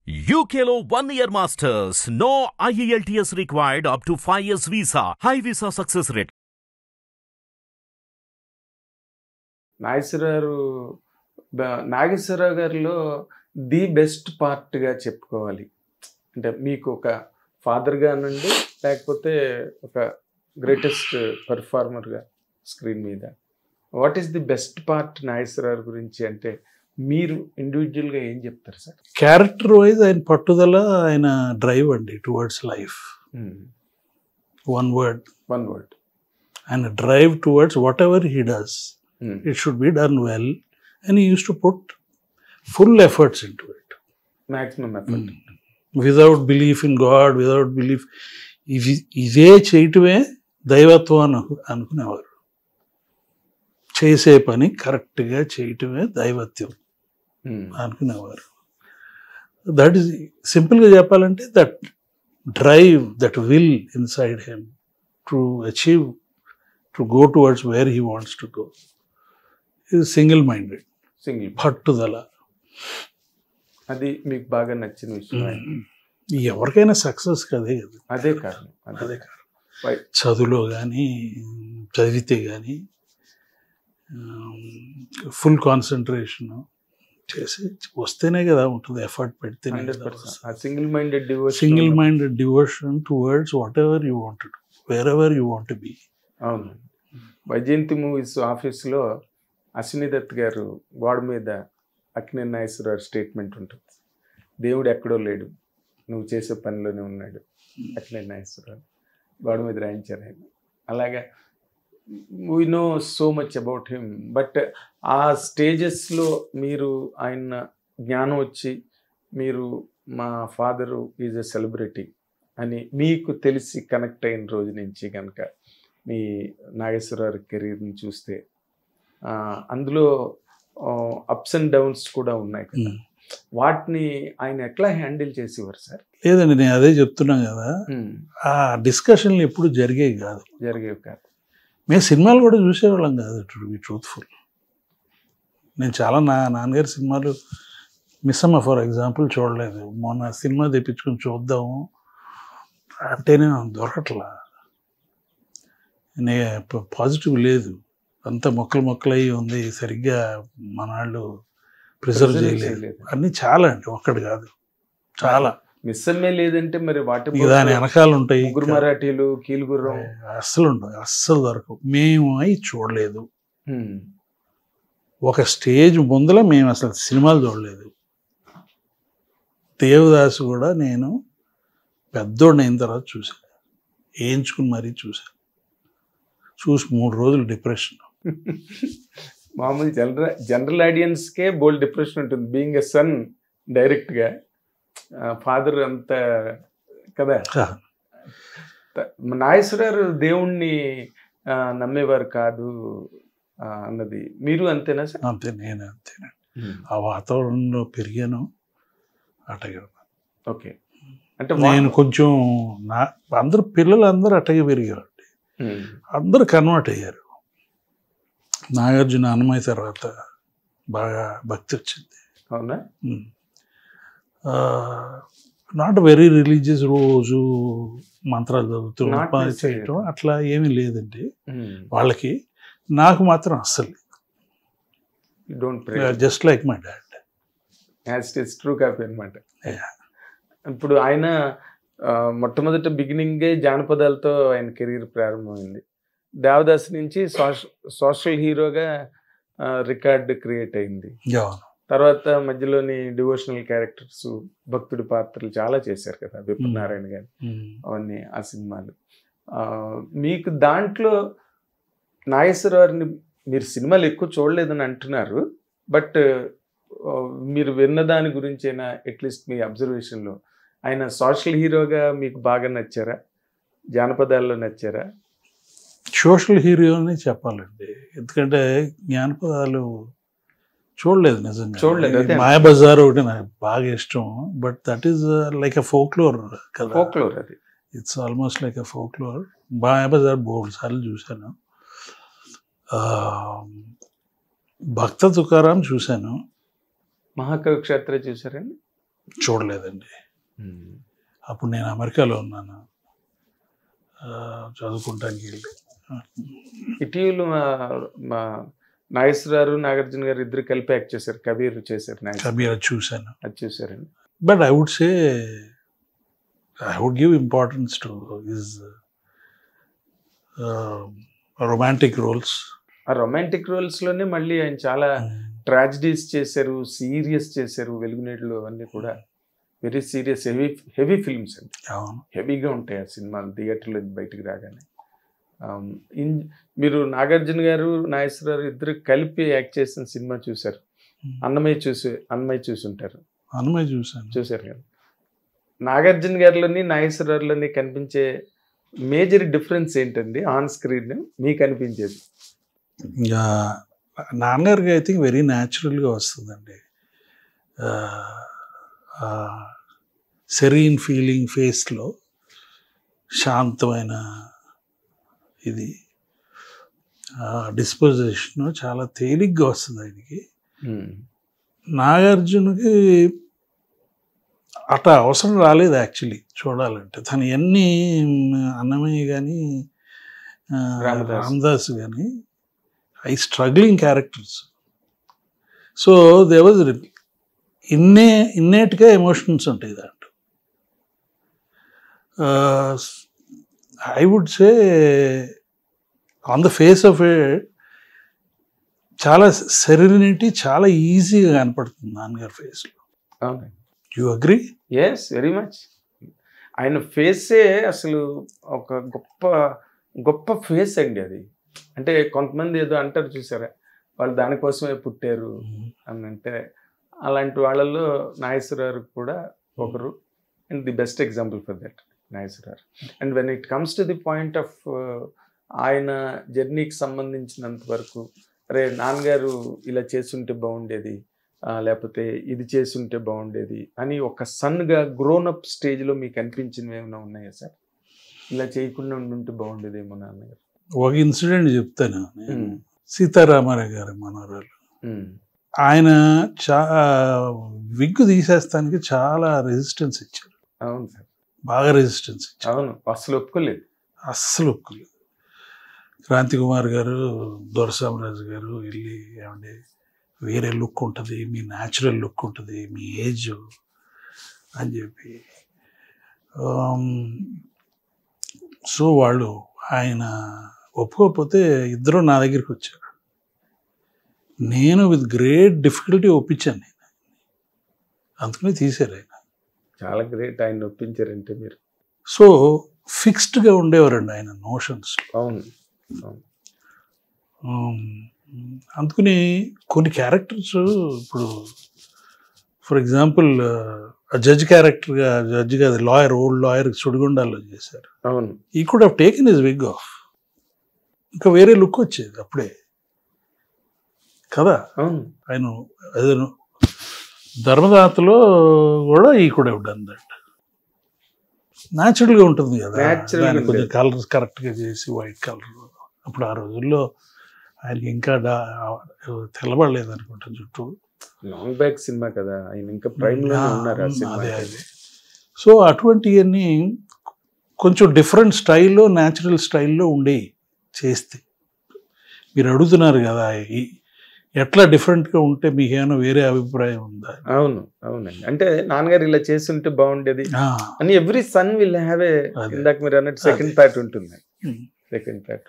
UKLO 1 year masters. No IELTS required up to 5 years visa. High visa success rate. Nageswararao గారిలో the best పార్ట్గా చెప్పుకోవాలి అంటే మీకు ఒక ఫాదర్గా నుండి లేకపోతే ఒక గ్రేటెస్ట్ పెర్ఫార్మర్గా స్క్రీన్ మీద what is the best part Nageswara Rao గురించి అంటే మీరు ఇండివిజువల్గా ఏం చెప్తారు సార్? క్యారెక్టర్ వైజ్ ఆయన పట్టుదల, ఆయన డ్రైవ్ అండి టువర్డ్స్ లైఫ్. వన్ వర్డ్ ఆయన drive towards what ever he does, it should be done well, and he used to put full efforts into it, maximum effort, without belief in God, without belief. ఇదే చేయటమే దైవత్వం అనుకునేవారు. చేసే పని కరెక్ట్గా చేయటమే దైవత్వం అనుకునేవారు. దట్ ఈస్ సింపుల్గా చెప్పాలంటే that drive, that will inside him to achieve, to go towards where he wants to go. Single minded, పట్టుదల. అది మీకు బాగా నచ్చిన విషయం. ఎవరికైనా సక్సెస్ కదే కదా, అదే కారణం. చదువులో కానీ చదివితే కానీ ఫుల్ కాన్సన్ట్రేషన్ చేసి వస్తేనే కదా ఉంటుంది, ఎఫర్ట్ పెడితేనే. Single minded devotion towards what ever you want, wear ever you want be. అవును. వైజయంతి మూవీస్ ఆఫీస్లో అశ్విని దత్ గారు గోడ మీద అక్కినేని నాగేశ్వరరావు స్టేట్మెంట్ ఉంటుంది, దేవుడు ఎక్కడో లేడు, నువ్వు చేసే పనిలోనే ఉన్నాడు అక్కినేని నాగేశ్వరరావు, గోడ మీద రాయించారు ఆయన. అలాగా we know so much about him. But ఆ స్టేజెస్లో మీరు ఆయన జ్ఞానం వచ్చి మీరు మా ఫాదరు ఈజ్ ఎ సెలబ్రిటీ అని మీకు తెలిసి కనెక్ట్ అయిన రోజు నుంచి కనుక మీ నాగేశ్వరరావు కెరీర్ని చూస్తే అందులో అప్స్ అండ్ డౌన్స్ కూడా ఉన్నాయి కదా, వాటిని ఆయన ఎట్లా హ్యాండిల్ చేసేవారు సార్? లేదండి, నేను అదే చెప్తున్నాను కదా, ఆ డిస్కషన్లు ఎప్పుడు జరిగేవి కాదు. మేము సినిమాలు కూడా చూసేవాళ్ళం కాదు, టు బి ట్రూత్ఫుల్. నేను చాలా నాన్నగారి సినిమాలు మిస్సమ్మ ఫర్ ఎగ్జాంపుల్ చూడలేదు. మొన్న సినిమా తెప్పించుకొని చూద్దాము అంటేనే దొరకట్లా, పాజిటివ్ లేదు, అంత మొక్కలు అయ్యి ఉంది, సరిగ్గా మనాళ్ళు ప్రిజర్వ్ చేయలేదు. అన్నీ చాలా అండి, ఒక్కటి కాదు, చాలా. మిస్సమ్మే లేదంటే మరి వాటి దాని వెనకాల ఉంటాయి, మరాఠీలు, కీలుగుర్రం అస్సలు ఉండవు, అస్సలు దొరకవు. మేము అయి చూడలేదు. ఒక స్టేజ్ ముందర మేము అసలు సినిమాలు చూడలేదు. దేవదాసు కూడా నేను పెద్దోడిని అయిన తర్వాత చూశాను, వేయించుకుని మరీ చూశాను. చూసి 3 రోజులు డిప్రెషన్. మామూలు జనరల్ ఆడియన్స్కే బోల్డ్ డిప్రెషన్ ఉంటుంది, బీయింగ్ ఎ సన్ డైరెక్ట్గా. ఫాదర్ అంత కదా. నాగేశ్వరరావు దేవుణ్ణి నమ్మేవారు కాదు అన్నది మీరు అంతేనా సార్? అంతే, నేను అంతేనండి. ఆ వాతావరణంలో పెరిగాను, అట్టగే. ఓకే, అంటే నేను కొంచెం అందరూ పిల్లలు అట్టగే పెరిగారు, అందరూ కన్వర్ట్ అయ్యారు. నాగార్జున అన్నమయ్య తర్వాత బాగా భక్తి వచ్చింది. అవునా? నాట్ వెరీ రిలీజియస్, రోజు మంత్రాలు చదువుతూ చేయటం అట్లా ఏమీ లేదండి వాళ్ళకి. నాకు మాత్రం అస్సలు just like my dad, true copy అనమాట. ఇప్పుడు ఆయన మొట్టమొదట బిగినింగే జానపదాలతో ఆయన కెరీర్ ప్రారంభమైంది. దేవదాస్ నుంచి సోషల్ హీరోగా రికార్డు క్రియేట్ అయింది. తర్వాత మధ్యలోని డివోషనల్ క్యారెక్టర్స్, భక్తుడి పాత్రలు చాలా చేశారు కదా, విప్రనారాయణ గారు, అవన్నీ ఆ సినిమాలు. మీకు దాంట్లో నాగేశ్వరరావుని మీరు సినిమాలు ఎక్కువ చూడలేదని అంటున్నారు, బట్ మీరు విన్న దాని గురించి అయినా అట్లీస్ట్ మీ అబ్జర్వేషన్లో ఆయన సోషల్ హీరోగా మీకు బాగా నచ్చారా, జానపదాల్లో నచ్చారా? సోషల్ హీరో అని చెప్పాలండి, ఎందుకంటే జానపదాలు చూడలేదు, నిజంగా చూడలేదు. మాయాబజార్ ఒకటి నాకు బాగా ఇష్టం, but that is like a folklore కదా. ఫోక్లోర్ అది, it's almost like a folklore. Mayabazar బోల్డ్ సార్లు చూశాను. భక్త తుకారాం చూశాను. మహాకవి క్షేత్ర చూసారండి? చూడలేదండి. అప్పుడు నేను అమెరికాలో ఉన్నాను చదువుకుంటానికి వెళ్ళి. ఇటీవల మా నాగేశ్వరరావు నాగార్జున గారు ఇద్దరు కలిపి యాక్ట్ చేశారు, కబీర్ చేశారు. కబీర్ చూశాను. అది చూసారండి. But I would say I would give importance to his romantic roles. ఆ రొమాంటిక్ రోల్స్ లోనే మళ్ళీ ఆయన చాలా ట్రాజడీస్ చేశారు, సీరియస్ చేశారు. వెలుగునేడులో అవన్నీ కూడా వెరీ సీరియస్ హెవీ ఫిల్మ్స్ అండి. హెవీగా ఉంటాయి ఆ సినిమాలు థియేటర్లో బయటికి రాగానే. మీరు నాగార్జున గారు నాగేశ్వరరావు ఇద్దరు కలిపి యాక్ట్ చేసిన సినిమా చూశారు, అన్నమయ్య చూసి ఉంటారు. చూశారు కదా. నాగార్జున గారిలోని నాగేశ్వరరావులోని కనిపించే మేజర్ డిఫరెన్స్ ఏంటండి ఆన్ స్క్రీన్ మీకు అనిపించేది? నాన్నగారికి ఐ థింక్ వెరీ న్యాచురల్గా వస్తుందండి. సెరీన్ ఫీలింగ్ ఫేస్లో శాంతమైన ఇది డిస్పోజిషన్ చాలా తేలిగ్గా వస్తుంది ఆయనకి. నాగార్జునకి అట్లా అవసరం రాలేదు యాక్చువల్లీ చూడాలంటే. తను ఎన్ని అన్నమయ్య కానీ రామదాస్ కానీ I struggling characters. So they was ఇన్నేట్గా ఎమోషన్స్ ఉంటాయి దాంట్లో. I would say on the face of it చాలా సెరెనిటీ చాలా ఈజీగా కనపడుతుంది నాన్నగారి ఫేస్లో. You agree? Yes, very much. ఆయన ఫేసే అసలు ఒక గొప్ప ఫేస్ అండి అది. అంటే కొంతమంది ఏదో అంటారు చూసారా, వాళ్ళు దానికోసమే పుట్టారు అని. అంటే అలాంటి వాళ్ళల్లో నాగేశ్వరరావు కూడా ఒకరు, and the best example for that Nageswara Rao. And when it comes to the point of ఆయన జర్నీకి సంబంధించినంత వరకు, అరే నాన్నగారు ఇలా చేస్తుంటే బాగుండేది, లేకపోతే ఇది చేస్తుంటే బాగుండేది అని ఒక సన్గా గ్రోనప్ స్టేజ్లో మీకు అనిపించినవి ఏమైనా ఉన్నాయా సార్? ఇలా చేయకుండా ఉండుంటే బాగుండేదేమో నాన్నగారు. ఒక ఇన్సిడెంట్ చెప్తాను. సీతారామారావు గారి మనవరాలు, ఆయన విగ్గు తీసేస్తానికి చాలా రెసిస్టెన్స్ ఇచ్చారు. అవును సార్, బాగా రెసిస్టెన్స్ ఇచ్చారు. అవును, అస్సలు ఒప్పుకోలేదు. క్రాంతి కుమార్ గారు, దొరసామరాజు గారు వెళ్ళి ఏమండి వేరే లుక్ ఉంటుంది, మీ న్యాచురల్ లుక్ ఉంటుంది, మీ ఏజ్ అని చెప్పి. సో వాళ్ళు ఆయన ఒప్పుకోకపోతే ఇద్దరు నా దగ్గరికి వచ్చారు. నేను విత్ గ్రేట్ డిఫికల్టీ ఒప్పించాను. నేను అందుకని తీశారు ఆయన. చాలా గ్రేట్ ఆయన ఒప్పించారంటే మీరు. సో ఫిక్స్డ్గా ఉండేవారండి ఆయన నోషన్స్. అవును. అందుకని కొన్ని క్యారెక్టర్స్, ఇప్పుడు ఫర్ ఎగ్జాంపుల్ జడ్జ్ క్యారెక్టర్గా, జడ్జ్ కాదు లాయర్, ఓల్డ్ లాయర్ సుడిగుండాల్లో చేశారు. అవును. ఈ could have taken his wig of, ఇంకా వేరే లుక్ వచ్చేది అప్పుడే కదా. ఆయన ఏదైనా ధర్మదాతలో కూడా ఈ కుడ్ హావ్ డన్ దట్. న్యాచురల్గా ఉంటుంది కదా, కొంచెం కలర్స్ కరెక్ట్గా చేసి వైట్ కలర్. అప్పుడు ఆ రోజుల్లో ఆయనకి ఇంకా తెల్లబడలేదు అనుకుంటా జుట్టు. లాంగ్ బ్యాక్ సినిమా కదా, ఆయన ఇంకా ప్రైమ్ లో ఉన్నారు. సో అటువంటివన్నీ కొంచెం డిఫరెంట్ స్టైల్లో, న్యాచురల్ స్టైల్లో ఉండేవి చేస్తే. మీరు అడుగుతున్నారు కదా ఎట్లా డిఫరెంట్గా ఉంటే మీకు ఏమైనా వేరే అభిప్రాయం ఉందా? అవునండి. అంటే నాన్నగారు ఇలా చేస్తుంటే బాగుండేది అని every son will have a, ఇందాక మీరు అన్నట్టు సెకండ్ పార్ట్ ఉంటుంది. Second part